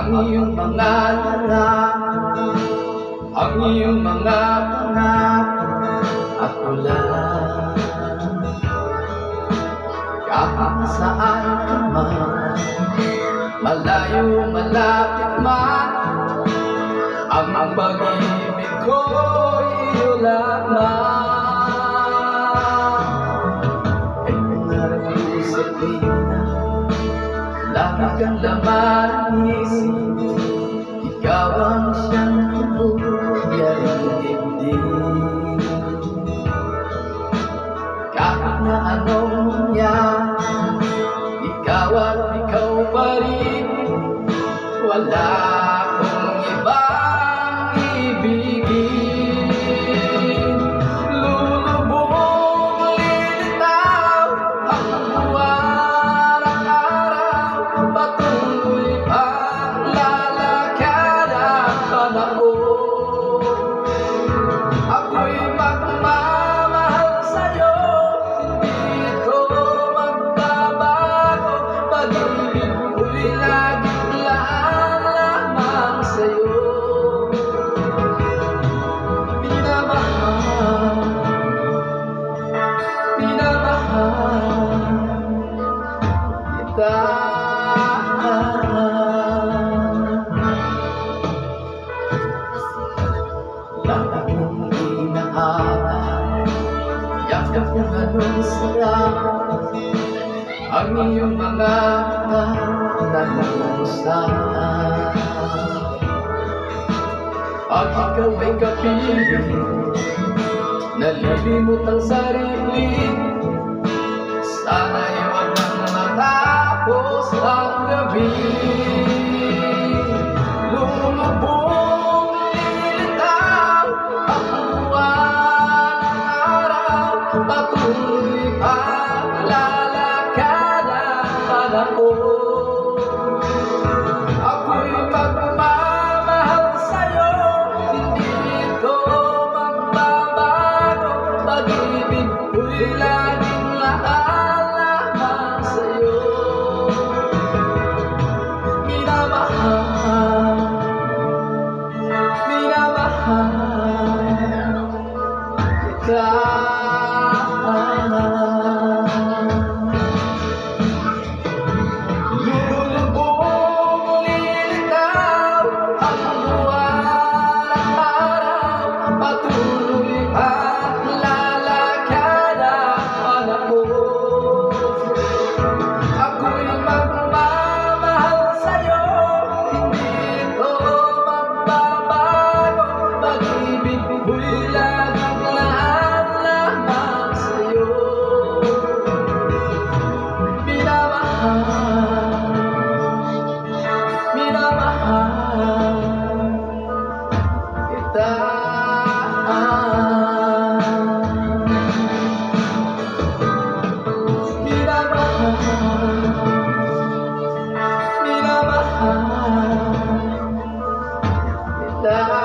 ang iyong mga larap, ang iyong mga pangako, ako lang. Kahit saan ka man, malayo malapit man, ang pag-ibig ko'y iyo lamang. Ay pangarap ko sa tuwina, lagi kang laman ang isip, ikaw ang siyang tuluyan ng dibdib. Kahit na anong mangyari, ikaw at ikaw pa rin, wala akong ibang ibigin. Lulubog, lilitaw ang buwan at araw, patuloy pang lalakad ang panahon. Ako'y magmamahal sa'yo, hindi ko magbabago, pag-ibig ko'y laging lamang sa'yo. Minamahal, minamahal kita. Lahat ng hinahanap, yakap ng anong sarap, ang iyong mga mata na nangusahan. Pag ikaw ay kapiling, nalilimot ang sarili, sana'y wag nang matapos ang gabi. Lulubog, lilitaw ang buwan at araw, patuloy pang lalakad ang panahon. Ako'y magmamahal sa'yo, hindi ko magbabago, pag-ibig ko'y laging lamang sa'yo. Minamahal, minamahal kita. Lulubog, lilitaw ang buwan at araw, patuloy pang lalakad ang panahon. Ako'y magmamahal sa'yo, hindi ko magbabago, pag-ibig ko'y laging lamang sa'yo. Minamahal, minamahal kita. Minamahal, minamahal kita.